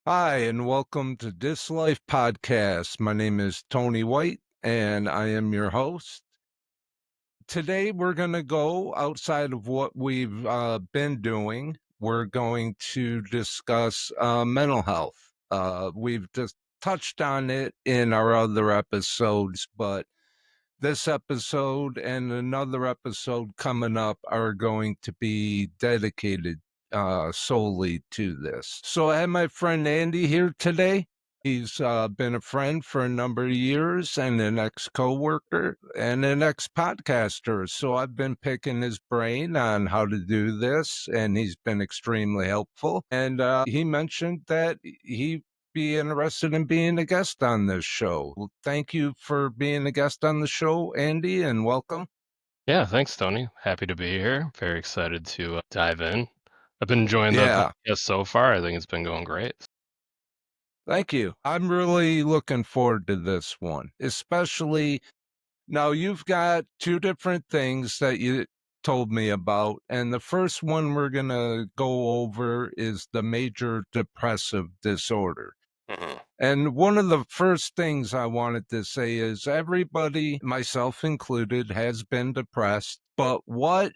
Hi, and welcome to Dislife Podcast. My name is Tony White, and I am your host. Today, we're going to go outside of what we've been doing. We're going to discuss mental health. We've just touched on it in our other episodes, but this episode and another episode coming up are going to be dedicated solely to this. So I have my friend Andy here today. He's been a friend for a number of years and an ex-coworker and an ex-podcaster. So I've been picking his brain on how to do this, and he's been extremely helpful. And he mentioned that he be interested in being a guest on this show. Well, thank you for being a guest on the show, Andy, and welcome. Yeah, thanks, Tony. Happy to be here. Very excited to dive in. I've been enjoying the Yeah, podcast so far. I think it's been going great. thank you. I'm really looking forward to this one, especially now you've got two different things that you told me about. And the first one we're going to go over is the major depressive disorder. Mhm. And one of the first things I wanted to say is everybody, myself included, has been depressed. But what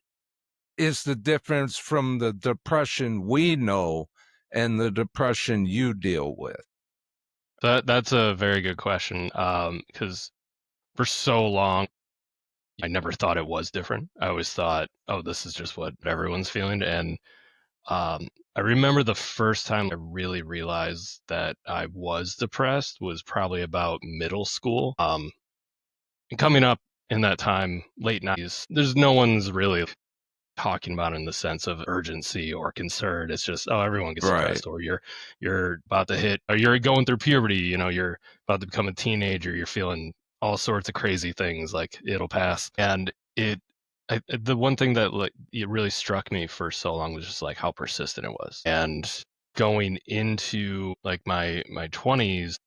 is the difference from the depression we know and the depression you deal with? That's a very good question. Because for so long, I never thought it was different. I always thought, oh, this is just what everyone's feeling. And I remember the first time I really realized that I was depressed was probably about middle school. And coming up in that time, late 90s, there's no one's really talking about it in the sense of urgency or concern. It's just, oh, everyone gets Right. depressed, or you're about to hit, or you're going through puberty. You're about to become a teenager. You're feeling all sorts of crazy things. Like it'll pass, and the one thing that like it really struck me for so long was just like how persistent it was, and going into like my 20s,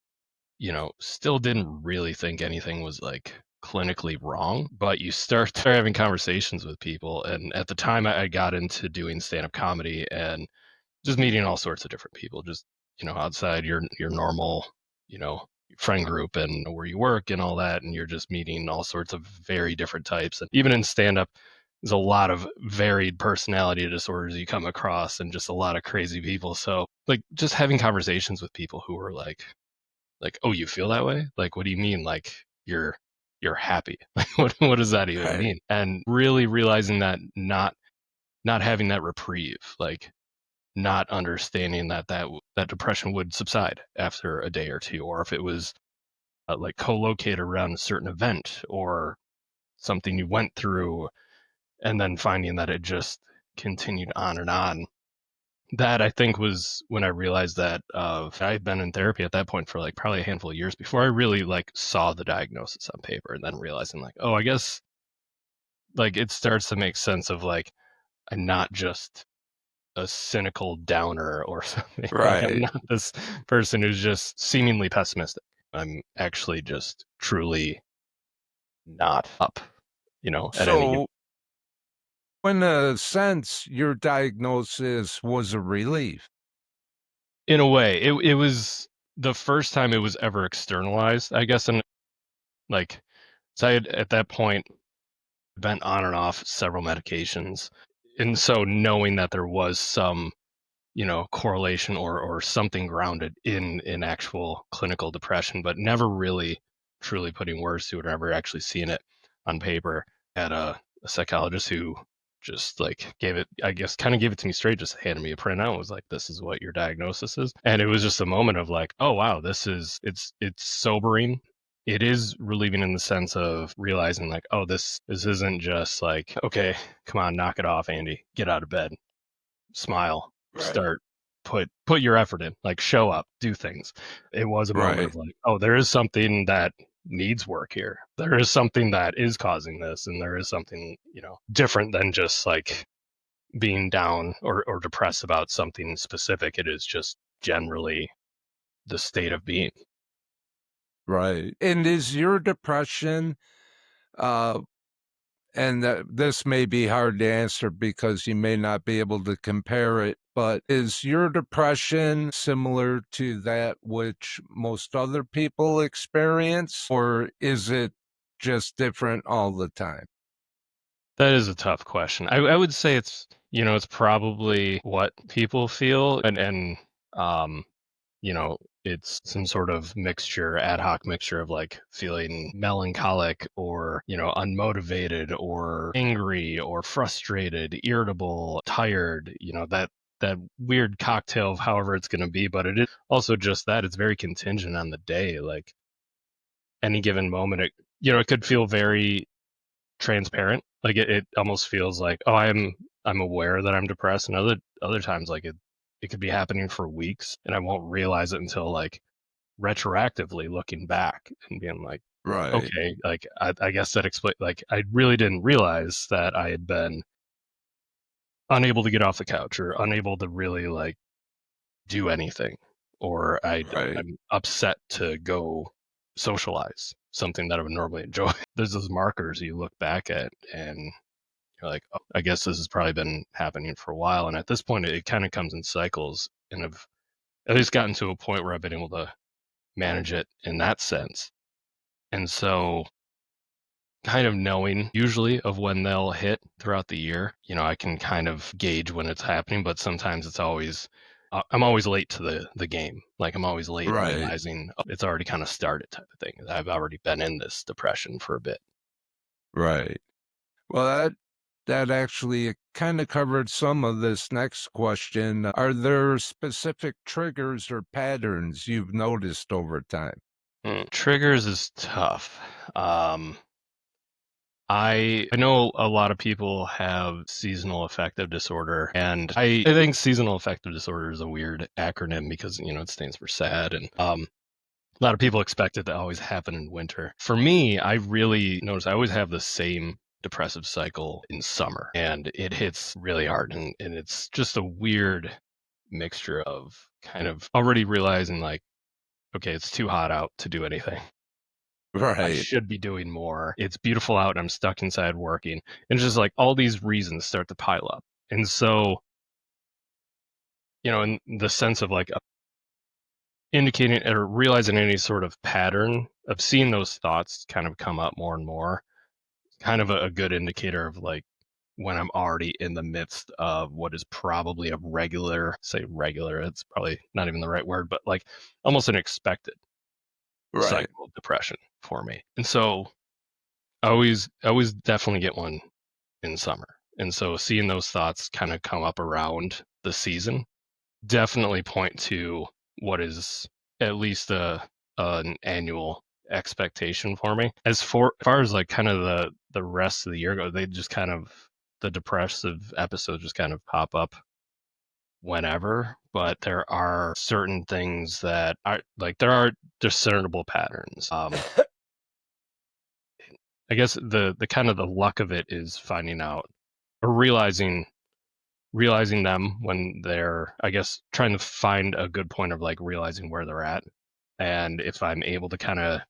still didn't really think anything was like clinically wrong, but you start having conversations with people. And at the time, I got into doing stand up comedy and just meeting all sorts of different people, just, outside your normal, you know, friend group and where you work and all that. And you're just meeting all sorts of very different types. And even in stand up, there's a lot of varied personality disorders you come across and just a lot of crazy people. So, like, just having conversations with people who are like, oh, you feel that way? Like, what do you mean? Like, you're happy? Like, what does that even Right. mean? And really realizing that not having that reprieve, like not understanding that depression would subside after a day or two, or if it was like co-located around a certain event or something you went through, and then finding that it just continued on and on. That I think was when I realized that I had been in therapy at that point for like probably a handful of years before I really like saw the diagnosis on paper, and then realizing like, oh, I guess like it starts to make sense of like I'm not just a cynical downer or something. Like I'm Right. not this person who's just seemingly pessimistic. I'm actually just truly not up, at any given. So, in a sense, your diagnosis was a relief. In a way, it was the first time it was ever externalized, I guess, and like so I had at that point been on and off several medications. And so knowing that there was some, correlation or something grounded in actual clinical depression, but never really truly putting words to it or ever actually seeing it on paper. Had a psychologist who just like gave it, I guess, kind of gave it to me straight, just handed me a printout, was like, this is what your diagnosis is. And it was just a moment of like, oh wow, it's sobering. It is relieving in the sense of realizing like, oh, this isn't just like, okay, come on, knock it off, Andy, get out of bed, smile, Right. start, put your effort in, like show up, do things. It was a moment Right. of like, oh, there is something that needs work here. There is something that is causing this, and there is something, different than just like being down or depressed about something specific. It is just generally the state of being. Right. And is your depression, uh, and this may be hard to answer because you may not be able to compare it, but is your depression similar to that which most other people experience, or is it just different all the time? That is a tough question. I would say it's, it's probably what people feel and, um, you know, it's some sort of mixture, ad hoc mixture of like feeling melancholic or, unmotivated or angry or frustrated, irritable, tired, that weird cocktail of however it's going to be. But it is also just that it's very contingent on the day. Like any given moment, it could feel very transparent. Like it almost feels like, oh, I'm aware that I'm depressed, and other times like it could be happening for weeks and I won't realize it until like retroactively looking back and being like, Right, okay, like I guess that explains. Like I really didn't realize that I had been unable to get off the couch or unable to really like do anything, or right, I'm upset to go socialize, something that I would normally enjoy. There's those markers you look back at and you're like, oh, I guess this has probably been happening for a while. And at this point, it kind of comes in cycles, and I've at least gotten to a point where I've been able to manage it in that sense. And so, kind of knowing usually of when they'll hit throughout the year, I can kind of gauge when it's happening, but sometimes I'm always late to the game. Like I'm always late right, realizing, oh, it's already kind of started type of thing. I've already been in this depression for a bit. right. Well, that actually kind of covered some of this next question. Are there specific triggers or patterns you've noticed over time? Triggers is tough. I know a lot of people have seasonal affective disorder, and I think seasonal affective disorder is a weird acronym because it stands for sad, and a lot of people expect it to always happen in winter. For me, I really notice I always have the same depressive cycle in summer, and it hits really hard, and it's just a weird mixture of kind of already realizing like, okay, it's too hot out to do anything. I Right, should be doing more. It's beautiful out and I'm stuck inside working. And it's just like all these reasons start to pile up. And so, in the sense of like indicating or realizing any sort of pattern of seeing those thoughts kind of come up more and more, kind of a good indicator of like when I'm already in the midst of what is probably a say regular, it's probably not even the right word, but like almost an expected right, cycle of depression for me. And so I always definitely get one in summer. And so seeing those thoughts kind of come up around the season definitely point to what is at least an annual expectation for me. As far as like kind of the rest of the year go, they just kind of the depressive episodes just kind of pop up whenever, but there are certain things that are like there are discernible patterns. I guess the kind of the luck of it is finding out or realizing them when they're, I guess, trying to find a good point of like realizing where they're at. And if I'm able to kind of,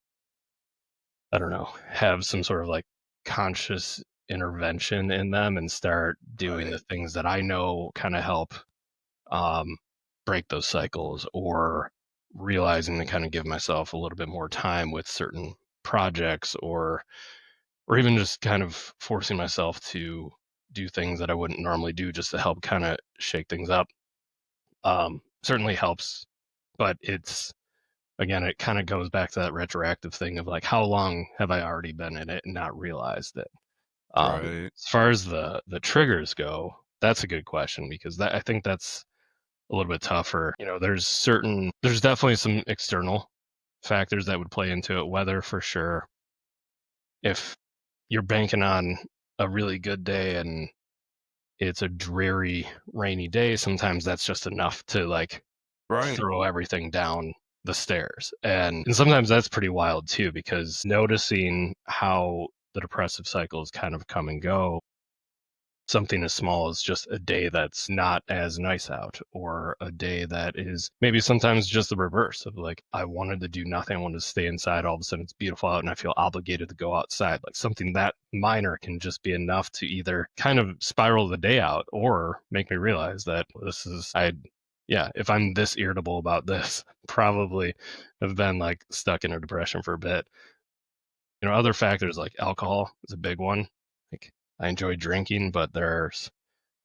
I don't know, have some sort of like conscious intervention in them and start doing the right, things that I know kind of help um, break those cycles, or realizing to kind of give myself a little bit more time with certain projects, or even just kind of forcing myself to do things that I wouldn't normally do just to help kind of shake things up. Certainly helps, but it's again, it kind of goes back to that retroactive thing of like, how long have I already been in it and not realized it? right, As far as the triggers go, that's a good question because I think that's a little bit tougher. There's definitely some external factors that would play into it. Weather for sure. If you're banking on a really good day and it's a dreary, rainy day, sometimes that's just enough to like right, throw everything down the stairs. And sometimes that's pretty wild too, because noticing how the depressive cycles kind of come and go, something as small as just a day that's not as nice out, or a day that is maybe sometimes just the reverse of like, I wanted to do nothing. I wanted to stay inside. All of a sudden it's beautiful out and I feel obligated to go outside. Like something that minor can just be enough to either kind of spiral the day out or make me realize that if I'm this irritable about this, probably have been like stuck in a depression for a bit. Other factors like alcohol is a big one. Like I enjoy drinking, but there's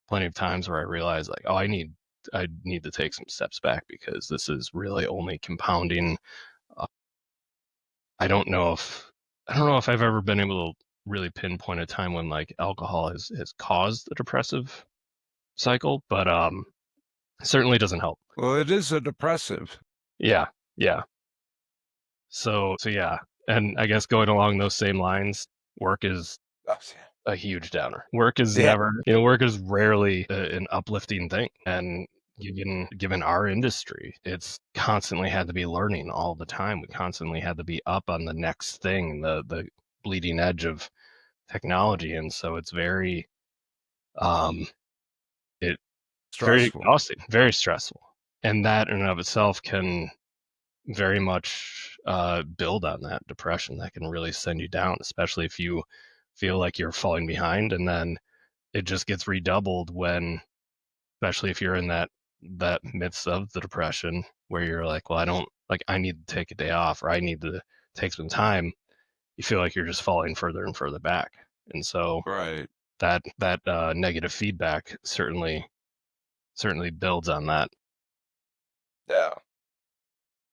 plenty of times where I realize like, oh, I need to take some steps back because this is really only compounding. Uh, I don't know if I've ever been able to really pinpoint a time when like alcohol has caused a depressive cycle, but it certainly doesn't help. Well, it is a depressive. Yeah, yeah. So yeah, and I guess going along those same lines, work is Oh, a huge downer. Work is yeah. work is rarely an uplifting thing. And given our industry, it's constantly had to be learning all the time. We constantly had to be up on the next thing, the bleeding edge of technology. And so it's um, it's very Stressful. exhausting, very stressful. And that in and of itself can very much build on that depression that can really send you down, especially if you feel like you're falling behind, and then it just gets redoubled when, especially if you're in that midst of the depression where you're like, well, I need to take a day off, or I need to take some time. You feel like you're just falling further and further back, and so Right. that negative feedback certainly builds on that. Yeah.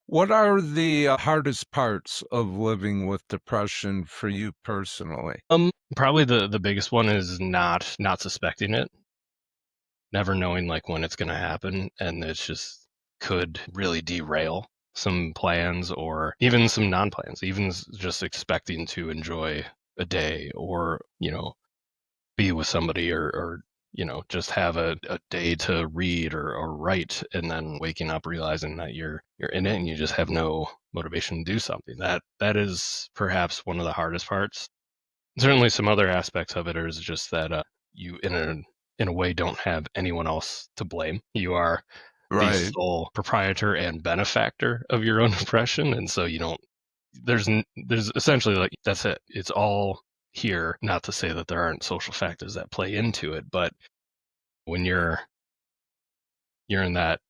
What are the hardest parts of living with depression for you personally? Probably the biggest one is not suspecting it, never knowing like when it's going to happen, and it's just could really derail some plans or even some non-plans, even just expecting to enjoy a day, or be with somebody, or just have a day to read or write, and then waking up realizing that you're in it and you just have no motivation to do something. That is perhaps one of the hardest parts. Certainly some other aspects of it is just that you in a way don't have anyone else to blame. You are the Right. sole proprietor and benefactor of your own depression, and so you don't there's essentially like, that's it. It's all here. Not to say that there aren't social factors that play into it, but when you're in that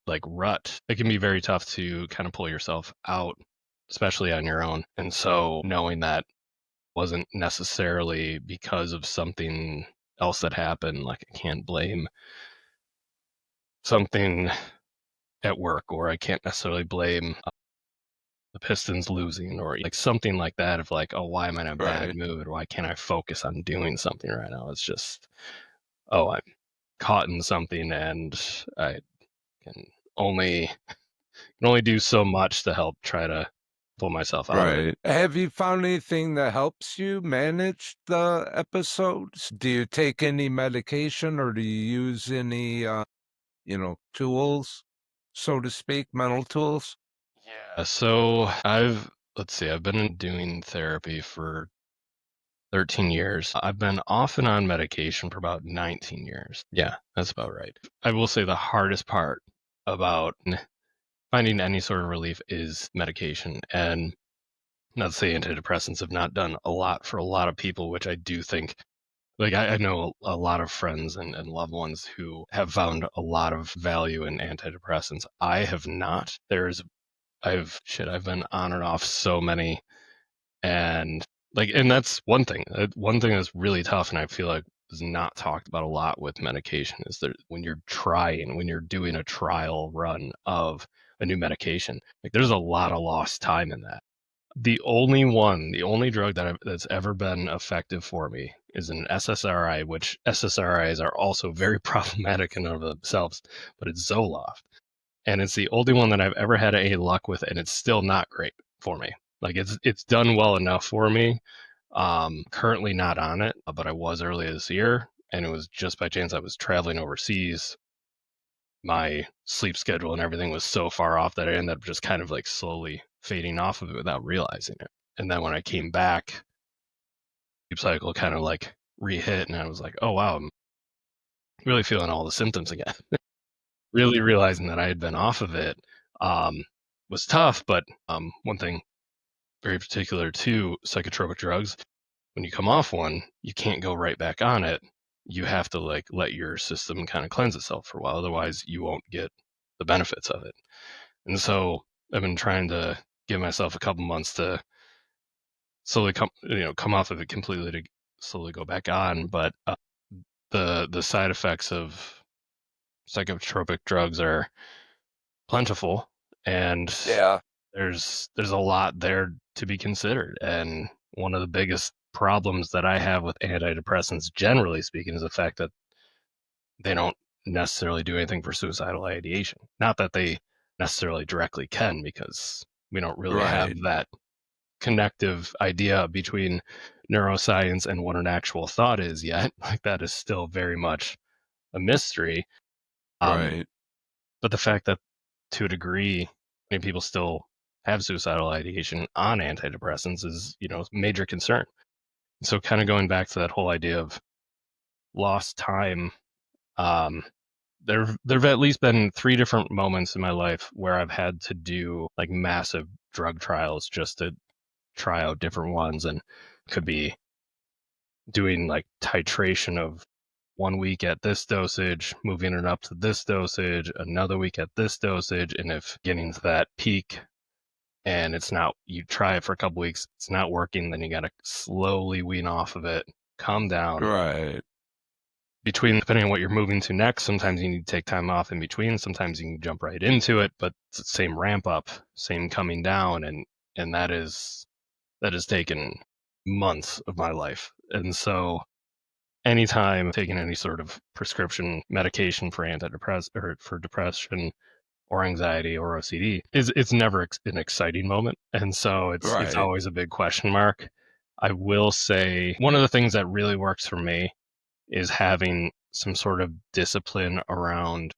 like rut, it can be very tough to kind of pull yourself out, especially on your own. And so knowing that wasn't necessarily because of something else that happened, like I can't blame something at work, or I can't necessarily blame the Pistons losing, or like something like that, of like, oh, why am I in a bad Right. mood? Why can't I focus on doing something right now? It's just, oh, I'm caught in something, and I can only do so much to help try to pull myself out of it. Right. Have you found anything that helps you manage the episodes? Do you take any medication or do you use any, tools, so to speak, mental tools? Yeah. So I've been doing therapy for 13 years. I've been off and on medication for about 19 years. Yeah, that's about right. I will say the hardest part about finding any sort of relief is medication. And not to say antidepressants have not done a lot for a lot of people, which I do think, like, I know a lot of friends and loved ones who have found a lot of value in antidepressants. I have not. I've been on and off so many, and that's one thing. One thing that's really tough, and I feel like is not talked about a lot with medication, is that when you're doing a trial run of a new medication, like there's a lot of lost time in that. The only drug that's ever been effective for me is an SSRI, which SSRIs are also very problematic in and of themselves, but it's Zoloft. And it's the only one that I've ever had any luck with, and it's still not great for me. Like it's done well enough for me. Currently not on it, but I was earlier this year, and it was just by chance I was traveling overseas. My sleep schedule and everything was so far off that I ended up just kind of like slowly fading off of it without realizing it. And then when I came back, sleep cycle kind of like re-hit, and I was like, oh wow, really feeling all the symptoms again. Really realizing that I had been off of it um, was tough. But one thing very particular to psychotropic drugs, when you come off one, you can't go right back on it. You have to like let your system kind of cleanse itself for a while. Otherwise, you won't get the benefits of it. And so I've been trying to give myself a couple months to slowly come off of it completely to slowly go back on. But the side effects of psychotropic drugs are plentiful, and Yeah. there's a lot there to be considered. And one of the biggest problems that I have with antidepressants, generally speaking, is the fact that they don't necessarily do anything for suicidal ideation. Not that they necessarily directly can, because we don't really have Right. that connective idea between neuroscience and what an actual thought is yet. Like that is still very much a mystery. Um, Right. but the fact that to a degree, many people still have suicidal ideation on antidepressants is, major concern. So kind of going back to that whole idea of lost time, um, there've at least been 3 different moments in my life where I've had to do like massive drug trials just to try out different ones, and could be doing like titration of 1 week at this dosage, moving it up to this dosage, another week at this dosage, and if getting to that peak and it's not, you try it for a couple weeks, it's not working, then you got to slowly wean off of it, calm down. Right. Between, depending on what you're moving to next, sometimes you need to take time off in between, sometimes you can jump right into it, but it's the same ramp up, same coming down, and that has taken months of my life. And so anytime taking any sort of prescription medication for antidepressant or for depression or anxiety or OCD is, it's never an exciting moment. And so it's Right. always a big question mark. I will say one of the things that really works for me is having some sort of discipline around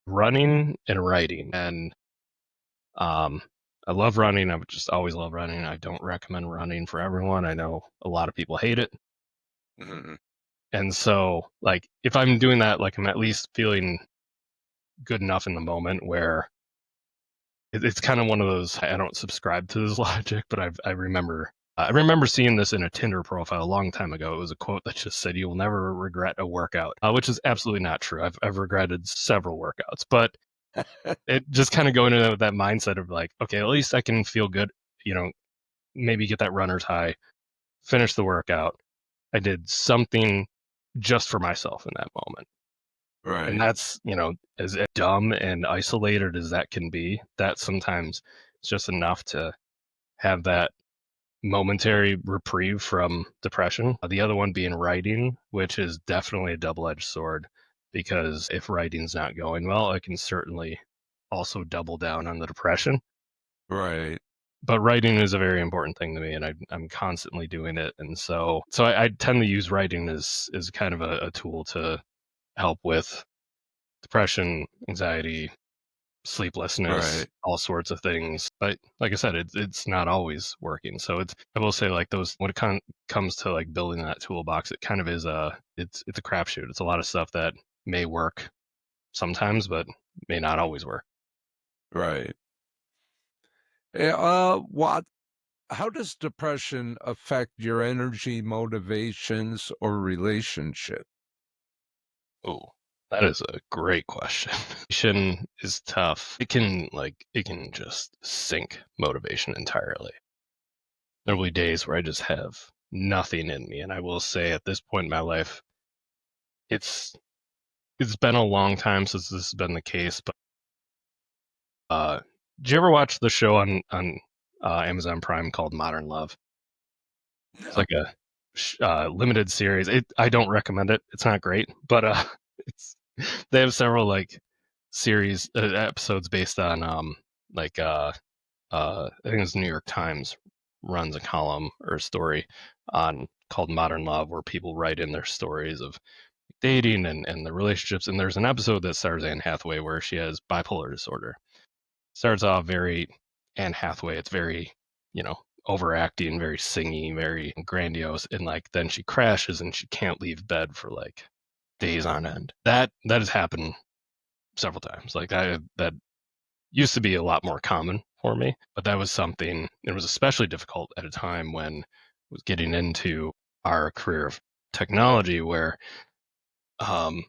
running and writing. And um, I love running. I would just always love running. I don't recommend running for everyone. I know a lot of people hate it. Mhm. And so, like, if I'm doing that, like, I'm at least feeling good enough in the moment where it's kind of one of those. I don't subscribe to this logic, but I remember seeing this in a Tinder profile a long time ago. It was a quote that just said, "You will never regret a workout," which is absolutely not true. I've regretted several workouts, but it just kind of going into that mindset of like, okay, at least I can feel good, you know, maybe get that runner's high, finish the workout. I did something just for myself in that moment. And Right. that's, as dumb and isolated as that can be, that sometimes it's just enough to have that momentary reprieve from depression. The other one being writing, which is definitely a double-edged sword, because if writing's not going well, it can certainly also double down on the depression. Right. But writing is a very important thing to me, and I'm constantly doing it. And so I tend to use writing as kind of a tool to help with depression, anxiety, sleeplessness, Right. all sorts of things. But like I said, it's not always working. So I will say like those when it comes to like building that toolbox, it kind of is it's a crapshoot. It's a lot of stuff that may work sometimes, but may not always work. Right. What how does depression affect your energy, motivations, or relationship? Oh, that is a great question. Motivation is tough. It can just sink motivation entirely. There will be days where I just have nothing in me, and I will say at this point in my life, it's it's been a long time since this has been the case. But uh, did you ever watch the show on Amazon Prime called Modern Love? It's No. like a limited series. I don't recommend it. It's not great, but it's they have several like series episodes based on like I think it's New York Times runs a column or a story on called Modern Love, where people write in their stories of dating and the relationships. And there's an episode that stars Anne Hathaway where she has bipolar disorder. Starts off very Anne Hathaway. It's very, you know, overacting, very singy, very grandiose, and like then she crashes and she can't leave bed for like days on end. That has happened several times. Like that used to be a lot more common for me, but that was something, it was especially difficult at a time when I was getting into our career of technology where, um,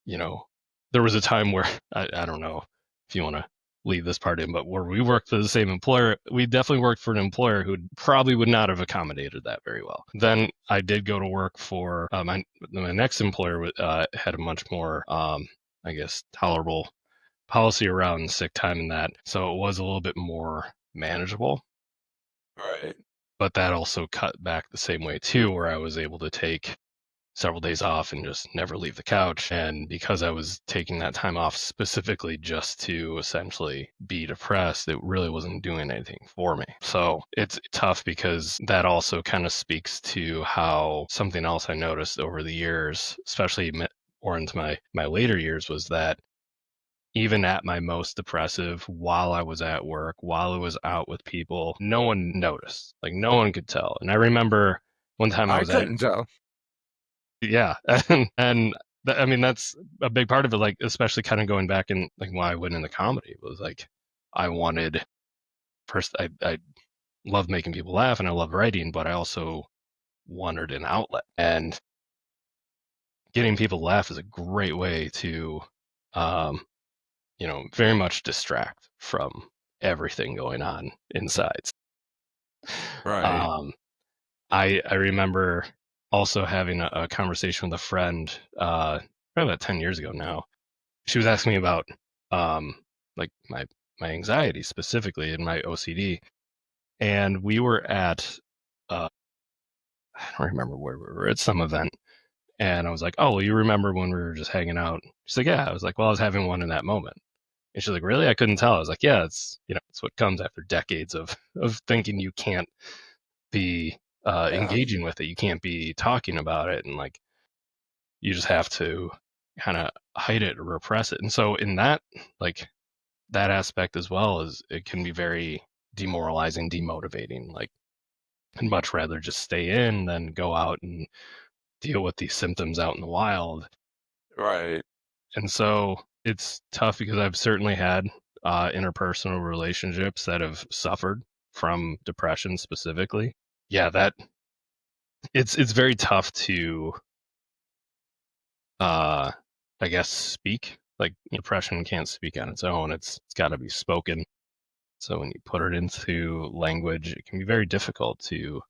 you know, there was a time where I don't know if you want to leave this part in, but where we worked for the same employer, we definitely worked for an employer who probably would not have accommodated that very well. Then I did go to work for my next employer, had a much more, I guess, tolerable policy around sick time and that. So it was a little bit more manageable, Right. but that also cut back the same way too, where I was able to take several days off and just never leave the couch. And because I was taking that time off specifically just to essentially be depressed, it really wasn't doing anything for me. So it's tough because that also kind of speaks to how something else I noticed over the years, especially or into my later years, was that even at my most depressive, while I was at work, while I was out with people, no one noticed. Like no one could tell. And I remember one time I I was at, couldn't tell. yeah, and I mean that's a big part of it. Like especially kind of going back and like why I went into comedy was like I wanted first I love making people laugh and I love writing, but I also wanted an outlet. And getting people to laugh is a great way to um, very much distract from everything going on inside. Right. Um, I remember also having a conversation with a friend, probably about 10 years ago now. She was asking me about um, like my anxiety specifically and my OCD, and we were at I don't remember where we were at some event, and I was like, "Oh, well, you remember when we were just hanging out?" She's like, "Yeah." I was like, "Well, I was having one in that moment." And she's like, "Really?" I couldn't tell. I was like, "Yeah, it's what comes after decades of thinking you can't be Yeah. engaging with it, you can't be talking about it, and like you just have to kind of hide it or repress it." And so in that like that aspect as well is it can be very demoralizing, demotivating. Like I'd much rather just stay in than go out and deal with these symptoms out in the wild. Right. And so it's tough because I've certainly had interpersonal relationships that have suffered from depression specifically. Yeah, that it's very tough to uh I guess speak. Like depression can't speak on its own. It's got to be spoken. So when you put it into language, it can be very difficult to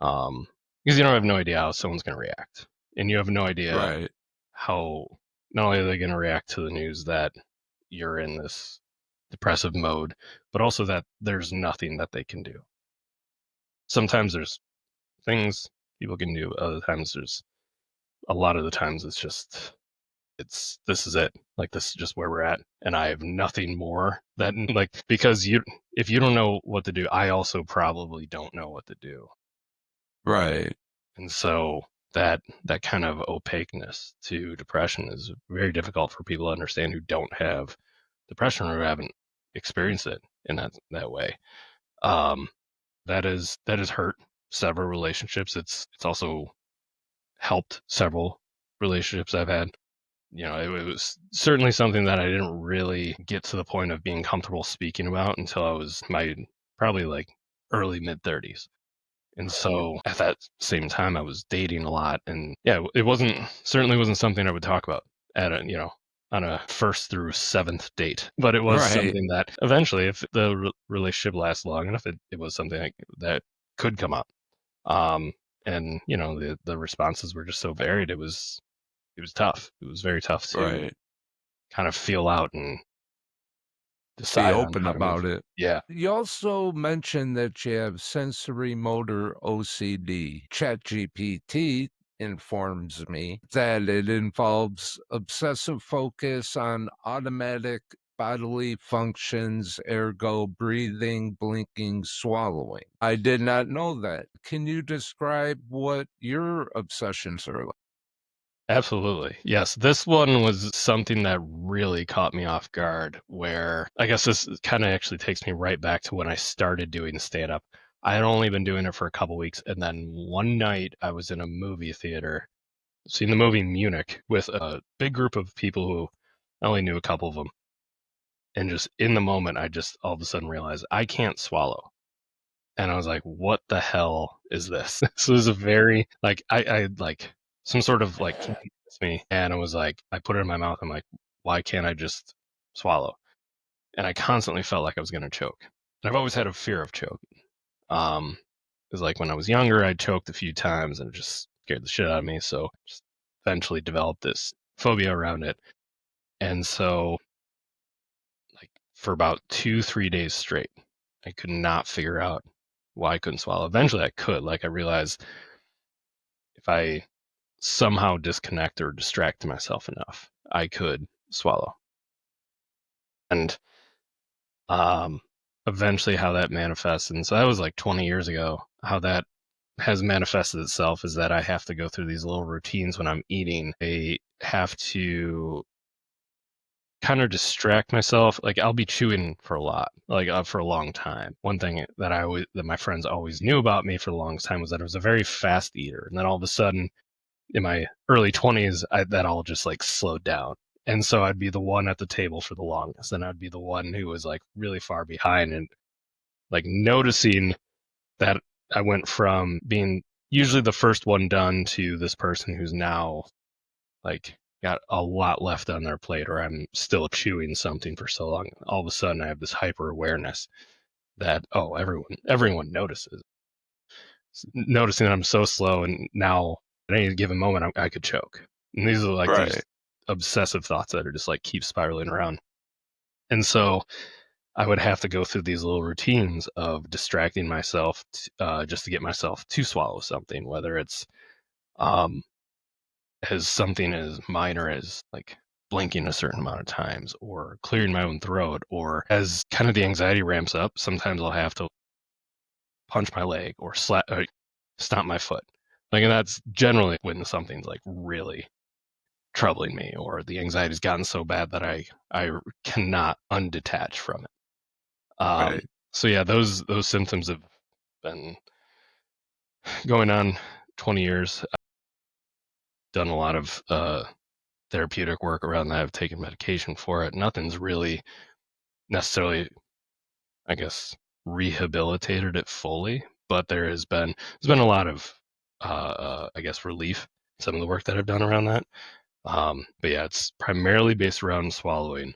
um because you don't have no idea how someone's going to react. And you have no idea Right. how not only are they going to react to the news that you're in this depressive mode, but also that there's nothing that they can do. Sometimes there's things people can do, other times there's a lot of the times it's just it's this is it. Like this is just where we're at and I have nothing more that like because you if you don't know what to do, I also probably don't know what to do. Right. And so that kind of opaqueness to depression is very difficult for people to understand who don't have depression or haven't experienced it in that way. Um, that has hurt several relationships. It's also helped several relationships I've had. It was certainly something that I didn't really get to the point of being comfortable speaking about until I was my probably like early mid 30s. And Right. so at that same time, I was dating a lot, and yeah, it wasn't certainly wasn't something I would talk about at on a first through seventh date, but it was Right. something that eventually, if the relationship lasts long enough, it was something that could come up. Um, and the responses were just so varied. It was tough. It was very tough to Right. kind of feel out and Be decide on open how to move. about it. Yeah, You also mentioned that you have sensory motor OCD. ChatGPT informs me that it involves obsessive focus on automatic bodily functions, ergo breathing, blinking, swallowing. I did not know that. Can you describe what your obsessions are like? absolutely. Yes, this one was something that really caught me off guard, where I guess this kind of actually takes me right back to when I started doing stand up. I had only been doing it for a couple weeks, and then one night I was in a movie theater seen the movie Munich with a big group of people who I only knew a couple of them. And just in the moment, I just all of a sudden realized I can't swallow. And I was like, what the hell is this? This was a very, like, I like some sort of like came against me. And I was like, I put it in my mouth. I'm like, why can't I just swallow? And I constantly felt like I was going to choke. And I've always had a fear of choking. Because like when I was younger, I choked a few times and it just scared the shit out of me. So just eventually developed this phobia around it. And so like for about 2, 3 days straight, I could not figure out why I couldn't swallow. Eventually I could. Like I realized if I somehow disconnect or distract myself enough, I could swallow. And um eventually how that manifests, and so that was like 20 years ago, how that has manifested itself is that I have to go through these little routines when I'm eating. I have to kind of distract myself. Like I'll be chewing for a lot, like for a long time. One thing that my friends always knew about me for the longest time was that I was a very fast eater. And then all of a sudden in my early 20s, that all just like slowed down. And so I'd be the one at the table for the longest, and I'd be the one who was like really far behind, and like noticing that I went from being usually the first one done to this person who's now like got a lot left on their plate, or I'm still chewing something for so long. All of a sudden I have this hyper awareness that, oh, everyone notices. Noticing that I'm so slow, and now at any given moment I could choke. And these are like these Right. obsessive thoughts that are just like keep spiraling around. And so I would have to go through these little routines of distracting myself just to get myself to swallow something, whether it's um, as something as minor as like blinking a certain amount of times or clearing my own throat, or as kind of the anxiety ramps up, sometimes I'll have to punch my leg or stomp my foot. Like, and that's generally when something's like really troubling me, or the anxiety's gotten so bad that I cannot undetach from it. Right. So yeah, those symptoms have been going on 20 years. I've done a lot of therapeutic work around that. I've taken medication for it. Nothing's really necessarily, I guess, rehabilitated it fully, but there's been a lot of I guess relief in some of the work that I've done around that. But yeah, it's primarily based around swallowing.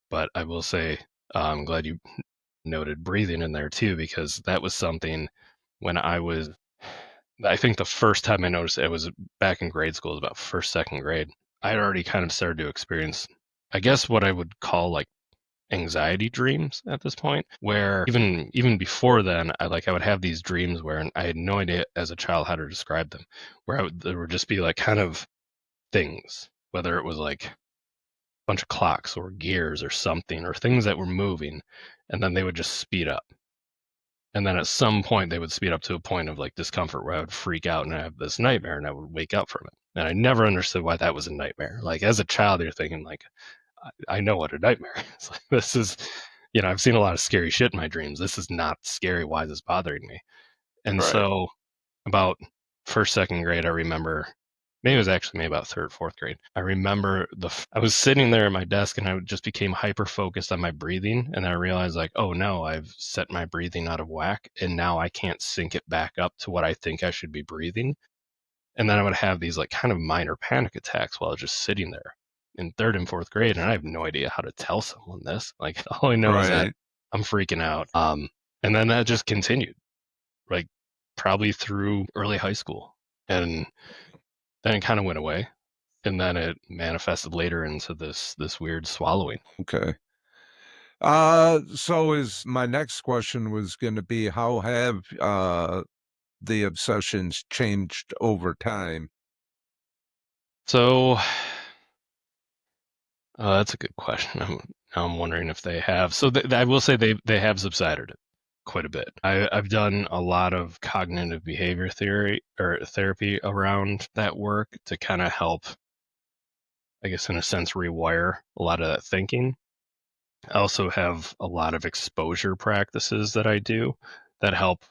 But I will say, I'm glad you noted breathing in there too, because that was something when I think the first time I noticed it was back in grade school, it was about first, second grade. I had already kind of started to experience, I guess, what I would call like anxiety dreams at this point, where even before then, I would have these dreams where I had no idea as a child how to describe them, where there would just be like kind of things, whether it was like a bunch of clocks or gears or something, or things that were moving, and then they would just speed up. And then at some point, they would speed up to a point of like discomfort where I would freak out and I have this nightmare and I would wake up from it. And I never understood why that was a nightmare. Like as a child, you're thinking like, I know what a nightmare is. Like, this is, I've seen a lot of scary shit in my dreams. This is not scary. Why is this bothering me? And Right. so about first, second grade, I remember, maybe it was actually maybe about third, fourth grade. I remember I was sitting there at my desk and I just became hyper focused on my breathing. And I realized like, oh no, I've set my breathing out of whack. And now I can't sync it back up to what I think I should be breathing. And then I would have these like kind of minor panic attacks while I was just sitting there in third and fourth grade. And I have no idea how to tell someone this. Like all I know is that Right. I'm freaking out. And then that just continued, like probably through early high school. And then it kind of went away. And then it manifested later into this weird swallowing. Okay. So is my next question was going to be how have the obsessions changed over time? So that's a good question. Now I'm wondering if they have. So I will say they have subsided quite a bit. I've done a lot of cognitive behavior theory or therapy around that work to kind of help, I guess, in a sense, rewire a lot of that thinking. I also have a lot of exposure practices that I do that help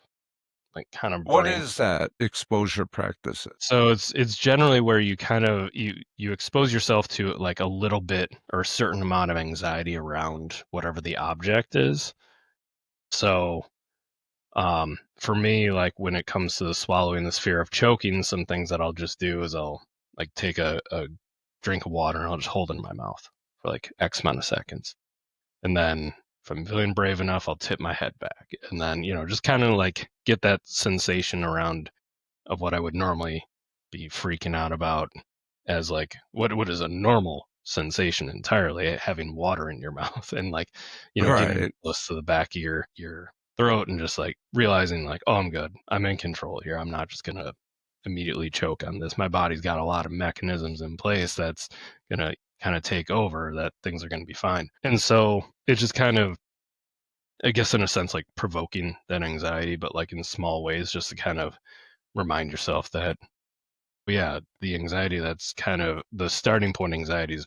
like kind of What brain. is that, exposure practices? So it's generally where you kind of you expose yourself to like a little bit or a certain amount of anxiety around whatever the object is. So for me, like when it comes to the swallowing, this fear of choking, some things that I'll just do is I'll like take a drink of water and I'll just hold it in my mouth for like X amount of seconds. And then if I'm feeling brave enough, I'll tip my head back. And then, just kind of like get that sensation around of what I would normally be freaking out about as like what is a normal sensation entirely, having water in your mouth and like, getting Right, close to the back of your throat and just like realizing like, oh, I'm good. I'm in control here. I'm not just gonna immediately choke on this. My body's got a lot of mechanisms in place that's gonna kind of take over, that things are gonna be fine. And so it's just kind of, I guess in a sense, like provoking that anxiety, but like in small ways, just to kind of remind yourself that, yeah, the anxiety that's kind of the starting point anxiety is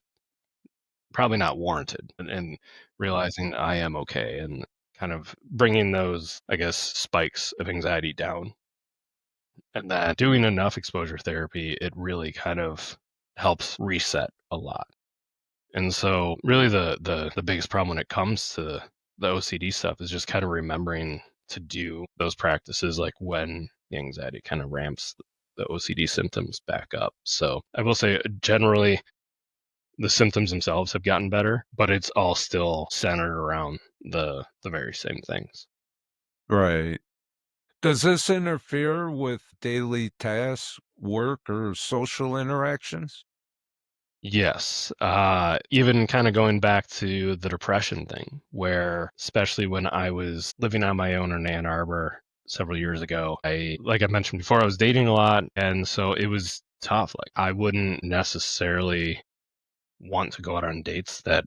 probably not warranted, and realizing I am okay and kind of bringing those, I guess, spikes of anxiety down. And that doing enough exposure therapy, it really kind of helps reset a lot. And so really the biggest problem when it comes to the OCD stuff is just kind of remembering to do those practices like when the anxiety kind of ramps the OCD symptoms back up. So I will say generally the symptoms themselves have gotten better, but it's all still centered around the very same things. right. Does this interfere with daily tasks, work, or social interactions? Yes. Even kind of going back to the depression thing, where especially when I was living on my own in Ann Arbor several years ago, like I mentioned before, I was dating a lot. And so it was tough. Like I wouldn't necessarily want to go out on dates that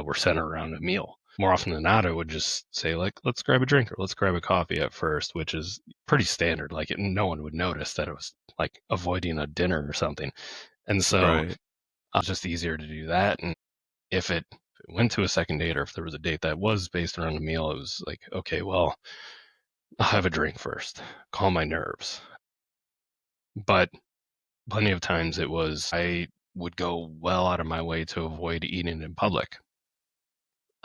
were centered around a meal. More often than not, I would just say, like, let's grab a drink or let's grab a coffee at first, which is pretty standard. Like, no one would notice that it was like avoiding a dinner or something. And so Right, it's just easier to do that. And if it went to a second date or if there was a date that was based around a meal, it was like, okay, well, I'll have a drink first, calm my nerves. But plenty of times it was, I would go well out of my way to avoid eating in public.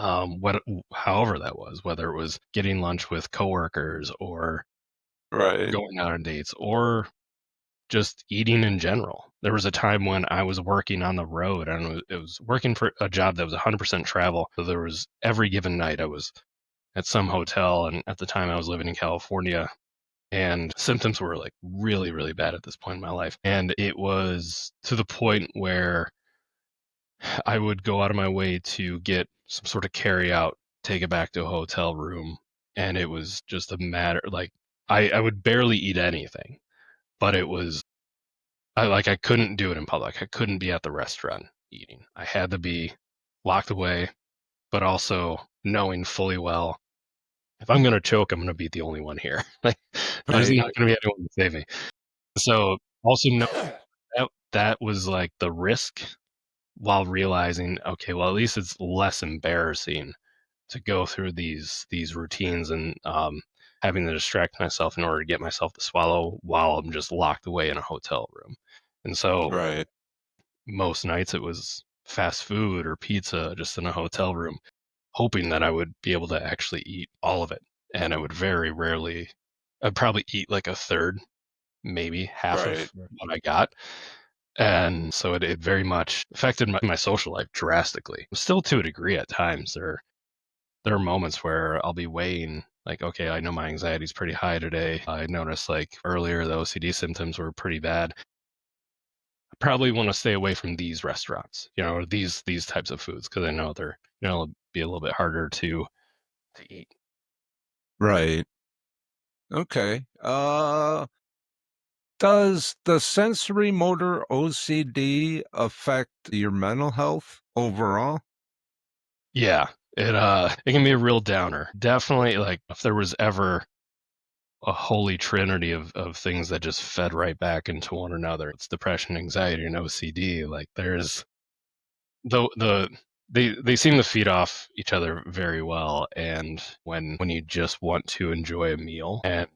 What, however that was, whether it was getting lunch with coworkers or right, going out on dates or just eating in general. There was a time when I was working on the road and it was working for a job that was 100% travel. So there was every given night I was at some hotel, and at the time I was living in California, and symptoms were like really, really bad at this point in my life. And it was to the point where I would go out of my way to get some sort of carry out, take it back to a hotel room. And it was just a matter like I would barely eat anything, but it was I couldn't do it in public. I couldn't be at the restaurant eating. I had to be locked away, but also knowing fully well if I'm gonna choke, I'm gonna be the only one here. Like there's right, not gonna be anyone to save me. So also know that was like the risk while realizing, okay, well at least it's less embarrassing to go through these routines and having to distract myself in order to get myself to swallow while I'm just locked away in a hotel room. And so right, most nights it was fast food or pizza just in a hotel room, hoping that I would be able to actually eat all of it. And I would very rarely, I'd probably eat like a third, maybe half of right, what I got. And so it very much affected my social life drastically. Still to a degree at times. There are moments where I'll be weighing like, okay, I know my anxiety is pretty high today. I noticed like earlier the OCD symptoms were pretty bad. I probably want to stay away from these restaurants, or these types of foods because I know they're be a little bit harder to eat. right. Okay. Does the sensory motor OCD affect your mental health overall? Yeah, it can be a real downer. Definitely, like if there was ever a holy trinity of things that just fed right back into one another, it's depression, anxiety, and OCD. Like there's the they seem to feed off each other very well. And when you just want to enjoy a meal and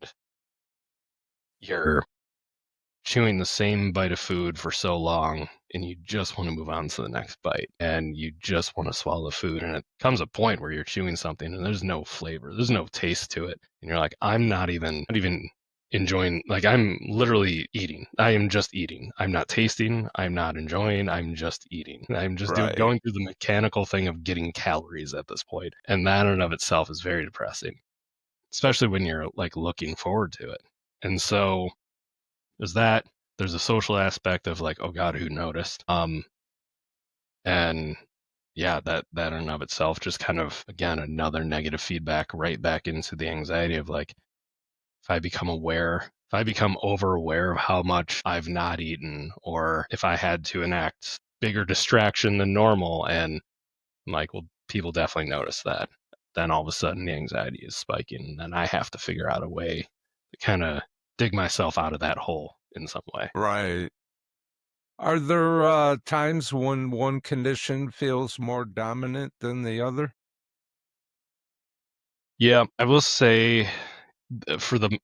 you're chewing the same bite of food for so long and you just want to move on to the next bite and you just want to swallow the food, and it comes a point where you're chewing something and there's no flavor, there's no taste to it, and you're like, I'm not even enjoying, like, I'm literally eating, I am just eating, I'm not tasting, I'm not enjoying, I'm just eating, I'm just Right. going through the mechanical thing of getting calories at this point, and that in and of itself is very depressing, especially when you're like looking forward to it. And so there's that. There's a social aspect of like, oh God, who noticed? And yeah, that in and of itself just kind of, again, another negative feedback right back into the anxiety of like, if I become over aware of how much I've not eaten, or if I had to enact bigger distraction than normal, and I'm like, well, people definitely notice that, then all of a sudden the anxiety is spiking, and I have to figure out a way to kind of dig myself out of that hole in some way. Right. Are there times when one condition feels more dominant than the other? Yeah, I will say for the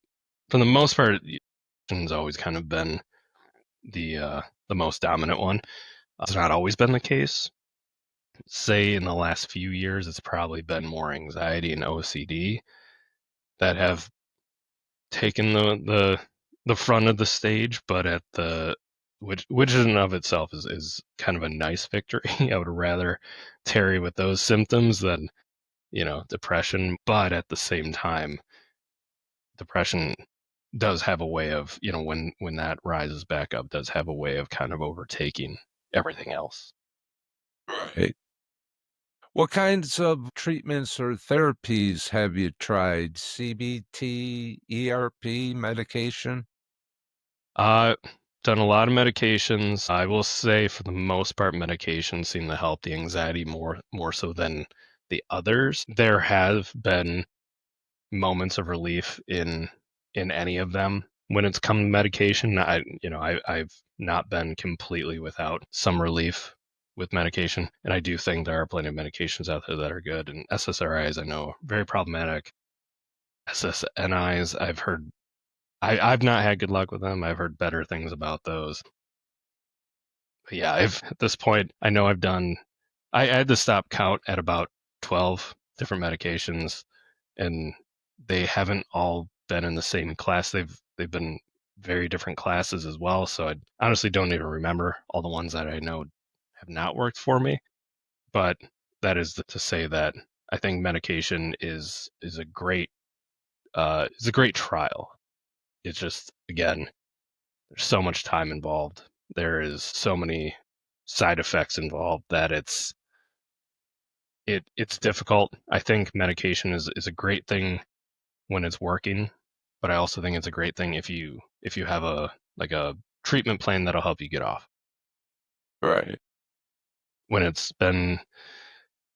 most part, has always kind of been the most dominant one. It's not always been the case. Say in the last few years, it's probably been more anxiety and OCD that have taken the front of the stage, but at the which in and of itself is kind of a nice victory. I would rather tarry with those symptoms than, depression. But at the same time, depression does have a way of, when that rises back up, does have a way of kind of overtaking everything else. Right. What kinds of treatments or therapies have you tried? CBT, ERP, medication? Uh, Done a lot of medications. I will say for the most part, medications seem to help the anxiety more so than the others. There have been moments of relief in any of them. When it's come to medication, I've not been completely without some relief with medication, and I do think there are plenty of medications out there that are good. And SSRIs, I know, very problematic. SSNIs, I've not had good luck with them. I've heard better things about those. But yeah, I've at this point, I know I've done. I had to stop count at about 12 different medications, and they haven't all been in the same class. They've been very different classes as well. So I honestly don't even remember all the ones that I know have not worked for me. But that is to say that I think medication is a great trial. It's just, again, there's so much time involved. There is so many side effects involved that it's difficult. I think medication is a great thing when it's working, but I also think it's a great thing if you have a treatment plan that'll help you get off. Right. When it's been a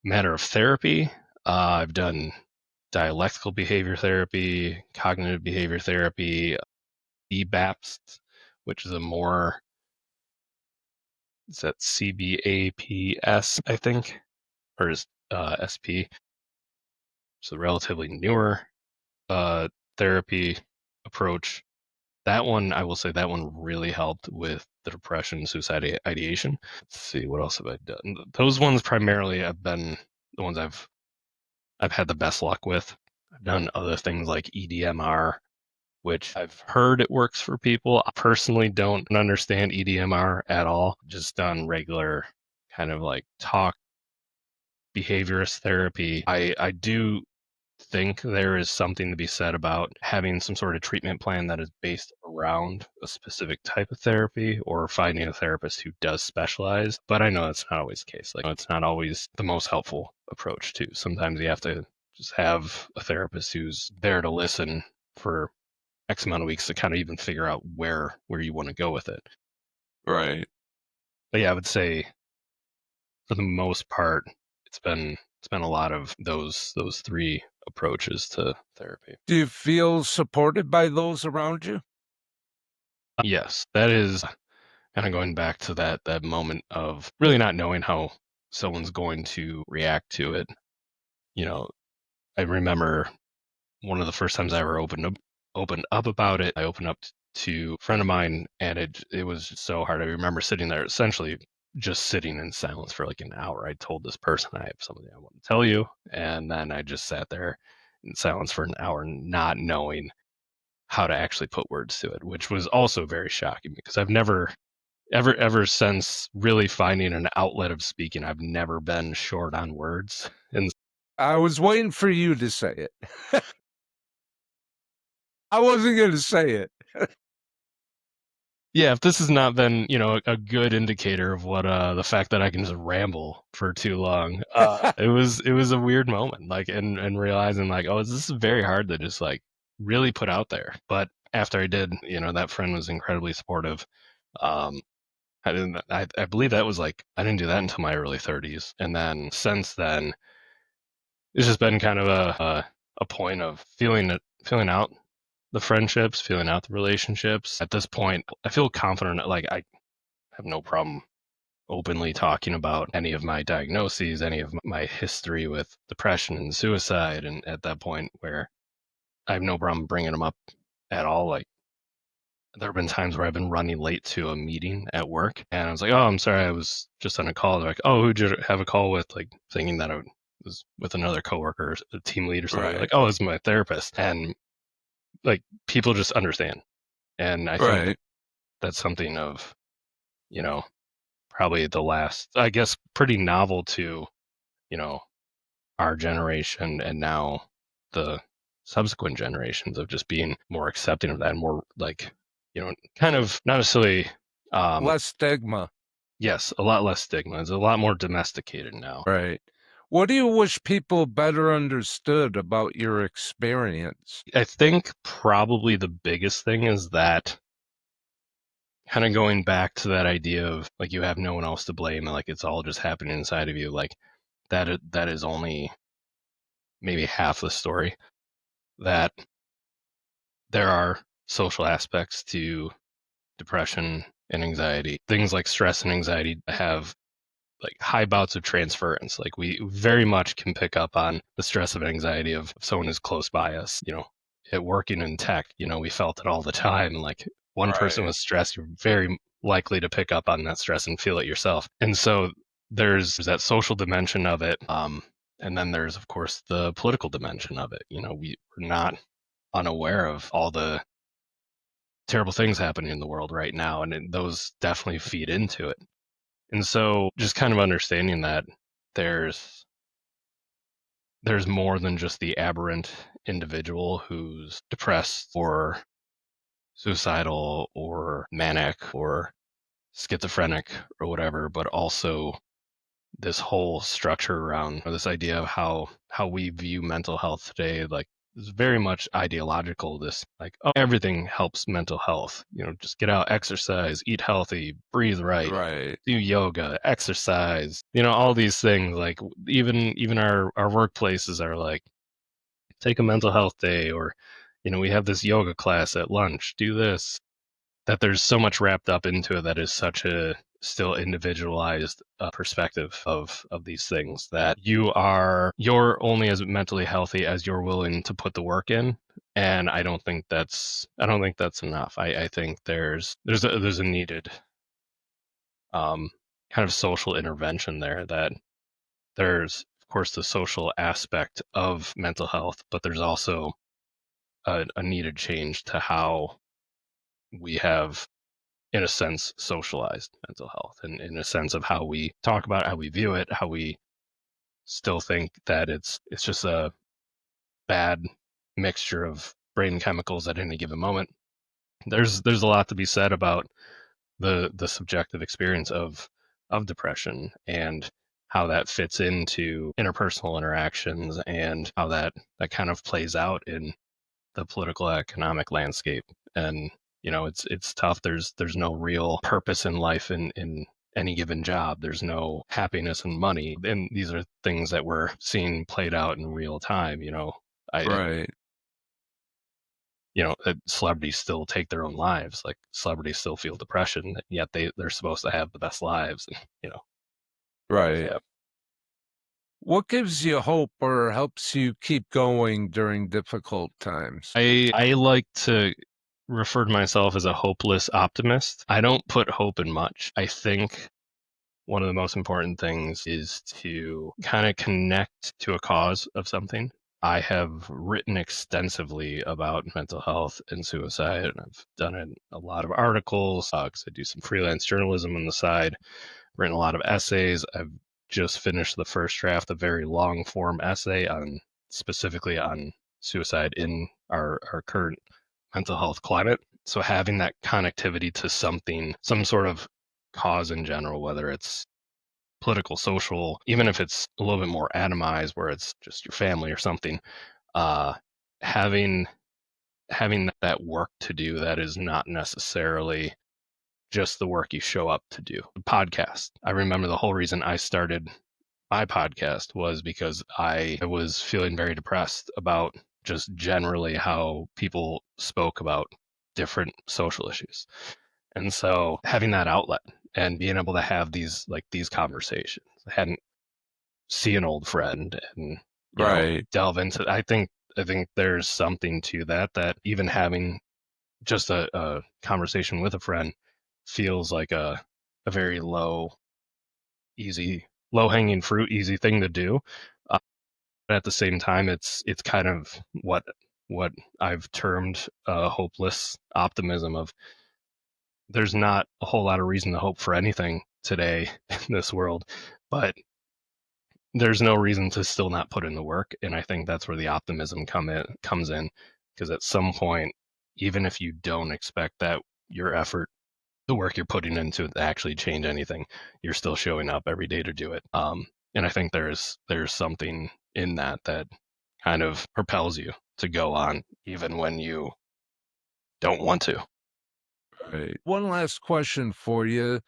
matter of therapy, I've done dialectical behavior therapy, cognitive behavior therapy, EBAPS, which is a more, is that CBAPS, I think, or is SP. It's a relatively newer therapy approach. That one, I will say, that one really helped with the depression, suicide ideation. Let's see, what else have I done? Those ones primarily have been the ones I've had the best luck with. I've done other things like EDMR, which I've heard it works for people. I personally don't understand EDMR at all. Just done regular kind of like talk behaviorist therapy. I do think there is something to be said about having some sort of treatment plan that is based around a specific type of therapy, or finding a therapist who does specialize. But I know that's not always the case. Like, it's not always the most helpful approach too. Sometimes you have to just have a therapist who's there to listen for X amount of weeks to kind of even figure out where you want to go with it. Right. But yeah, I would say for the most part, it's been a lot of those three approaches to therapy. Do you feel supported by those around you? Yes, that is kind of going back to that moment of really not knowing how someone's going to react to it. You know, I remember one of the first times I ever opened up about it. I opened up to a friend of mine, and it was so hard. I remember sitting there, essentially just sitting in silence for like an hour. I told this person I have something I want to tell you, and then I just sat there in silence for an hour, not knowing how to actually put words to it, which was also very shocking because I've never ever since really finding an outlet of speaking, I've never been short on words. And I was waiting for you to say it. I wasn't gonna say it. yeah, if this has not been, a good indicator of what the fact that I can just ramble for too long, it was a weird moment, like, and realizing like, oh, this is very hard to just like really put out there. But after I did, that friend was incredibly supportive. Um, I believe that was like I didn't do that until my early 30s, and then since then, it's just been kind of a point of feeling out the friendships, feeling out the relationships. At this point, I feel confident. Like I have no problem openly talking about any of my diagnoses, any of my history with depression and suicide. And at that point where I have no problem bringing them up at all. Like there have been times where I've been running late to a meeting at work and I was like, oh, I'm sorry. I was just on a call. They're like, oh, who'd you have a call with? Like thinking that I was with another coworker, or a team lead or something. Right, Like, oh, it's my therapist. And like people just understand. And I think right. that's something of, you know, probably the last, I guess, pretty novel to, you know, our generation and now the subsequent generations of just being more accepting of that and more like, kind of not necessarily, um, Less stigma. yes, a lot less stigma. It's a lot more domesticated now. Right. What do you wish people better understood about your experience? I think probably the biggest thing is that kind of going back to that idea of like you have no one else to blame and like it's all just happening inside of you. Like that is only maybe half the story. That there are social aspects to depression and anxiety. Things like stress and anxiety have like high bouts of transference. Like we very much can pick up on the stress of anxiety of someone who's close by us. At working in tech, we felt it all the time. Like one person Right, was stressed, you're very likely to pick up on that stress and feel it yourself. And so there's that social dimension of it. And then there's of course the political dimension of it. We're not unaware of all the terrible things happening in the world right now, and those definitely feed into it. And so just kind of understanding that there's there's more than just the aberrant individual who's depressed or suicidal or manic or schizophrenic or whatever, but also this whole structure around this idea of how we view mental health today, like is very much ideological. This like, oh, everything helps mental health. Just get out, exercise, eat healthy, breathe right, right, do yoga, exercise. All these things. Like even our workplaces are like, take a mental health day, or we have this yoga class at lunch. Do this. That there's so much wrapped up into it that is such a still individualized perspective of these things, that you're only as mentally healthy as you're willing to put the work in. And I don't think that's enough. I think there's a needed um, kind of social intervention there. That there's of course the social aspect of mental health, but there's also a needed change to how we have, in a sense, socialized mental health, and in a sense of how we talk about it, how we view it, how we still think that it's just a bad mixture of brain chemicals at any given moment. There's a lot to be said about the subjective experience of depression and how that fits into interpersonal interactions and how that kind of plays out in the political economic landscape. And it's tough. There's no real purpose in life in any given job. There's no happiness and money, and these are things that we're seeing played out in real time. I right, celebrities still take their own lives. Like celebrities still feel depression, yet they're supposed to have the best lives. And right. yeah. What gives you hope or helps you keep going during difficult times? I like to refer to myself as a hopeless optimist. I don't put hope in much. I think one of the most important things is to kind of connect to a cause of something. I have written extensively about mental health and suicide, and I've done a lot of articles because I do some freelance journalism on the side, written a lot of essays. I've just finished the first draft, a very long form essay on specifically on suicide in our current mental health climate. So having that connectivity to something, some sort of cause in general, whether it's political, social, even if it's a little bit more atomized where it's just your family or something, uh, having having that work to do that is not necessarily just the work you show up to do. The podcast. I remember the whole reason I started my podcast was because I was feeling very depressed about just generally how people spoke about different social issues. And so having that outlet and being able to have these conversations. I hadn't see an old friend and Right. delve into I think there's something to that even having just a conversation with a friend feels like a very easy low hanging fruit easy thing to do, but at the same time it's kind of what I've termed hopeless optimism of there's not a whole lot of reason to hope for anything today in this world, but there's no reason to still not put in the work. And I think that's where the optimism comes in, because at some point, even if you don't expect that your effort, the work you're putting into it to actually change anything, you're still showing up every day to do it. And I think there's something in that kind of propels you to go on even when you don't want to. Right. One last question for you.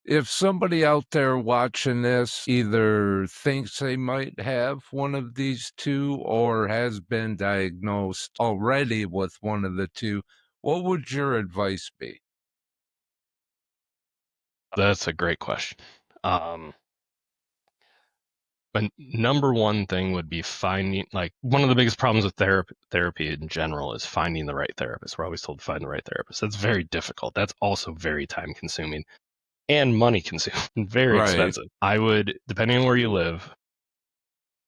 If somebody out there watching this either thinks they might have one of these two or has been diagnosed already with one of the two, what would your advice be? That's a great question. Um, But number one thing would be finding, like, one of the biggest problems with therapy in general is finding the right therapist. We're always told to find the right therapist. That's very difficult. That's also very time consuming and money consuming, very Right. expensive. I would, depending on where you live,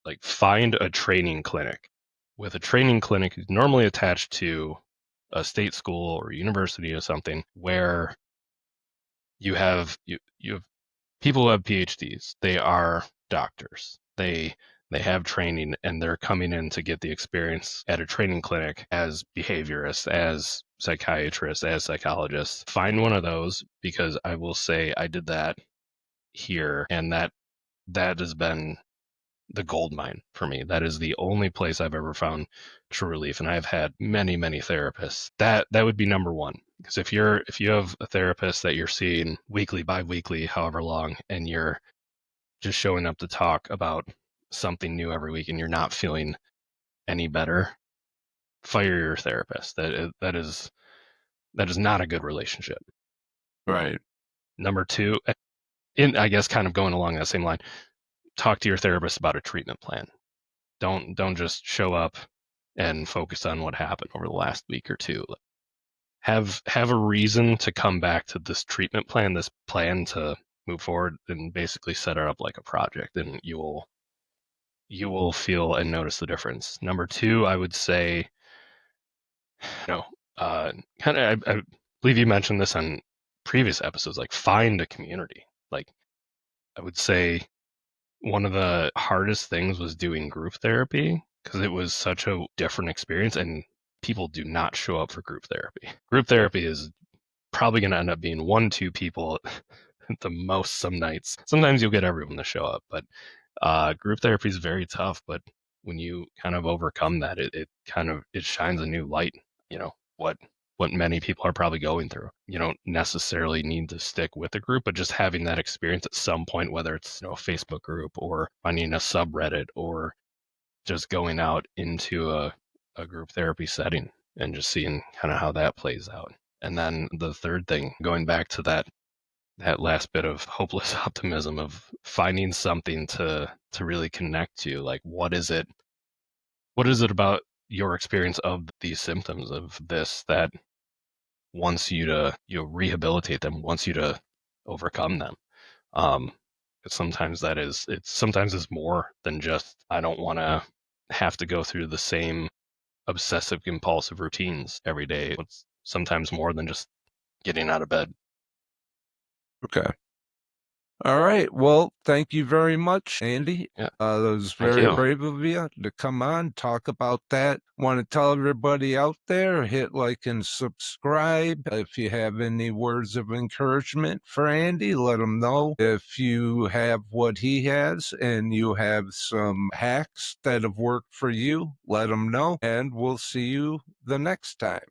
like find a training clinic. With a training clinic, it's normally attached to a state school or university or something where you have people who have PhDs. They are doctors. They have training and they're coming in to get the experience at a training clinic as behaviorists, as psychiatrists, as psychologists. Find one of those, because I will say I did that here, and that has been the gold mine for me. That is the only place I've ever found true relief, and I've had many, many therapists. That would be number one. Because if you have a therapist that you're seeing weekly, bi-weekly, however long, and you're just showing up to talk about something new every week and you're not feeling any better, fire your therapist. That is not a good relationship. Right. Number two, in I guess kind of going along that same line, talk to your therapist about a treatment plan. Don't just show up and focus on what happened over the last week or two. Have a reason to come back to this treatment plan, this plan to move forward, and basically set it up like a project, and you will feel and notice the difference. Number two, I would say, you know, kind of, I believe you mentioned this on previous episodes, like find a community. Like, I would say one of the hardest things was doing group therapy because it was such a different experience, and people do not show up for group therapy. Group therapy is probably going to end up being one, two people at the most some nights. Sometimes you'll get everyone to show up, but group therapy is very tough. But when you kind of overcome that, it kind of it shines a new light. You know what many people are probably going through. You don't necessarily need to stick with a group, but just having that experience at some point, whether it's a Facebook group or finding a subreddit or just going out into a group therapy setting and just seeing kind of how that plays out. And then the third thing, going back to that that last bit of hopeless optimism of finding something to really connect to. Like, what is it about your experience of these symptoms of this that wants you to, rehabilitate them, wants you to overcome them? Um, but sometimes sometimes it's more than just, I don't want to have to go through the same obsessive compulsive routines every day. It's sometimes more than just getting out of bed. Okay. All right. Well, thank you very much, Andy. Yeah. That was Thank very you. brave of you to come on, talk about that. Want to tell everybody out there, hit like and subscribe. If you have any words of encouragement for Andy, let him know. If you have what he has and you have some hacks that have worked for you, let him know. And we'll see you the next time.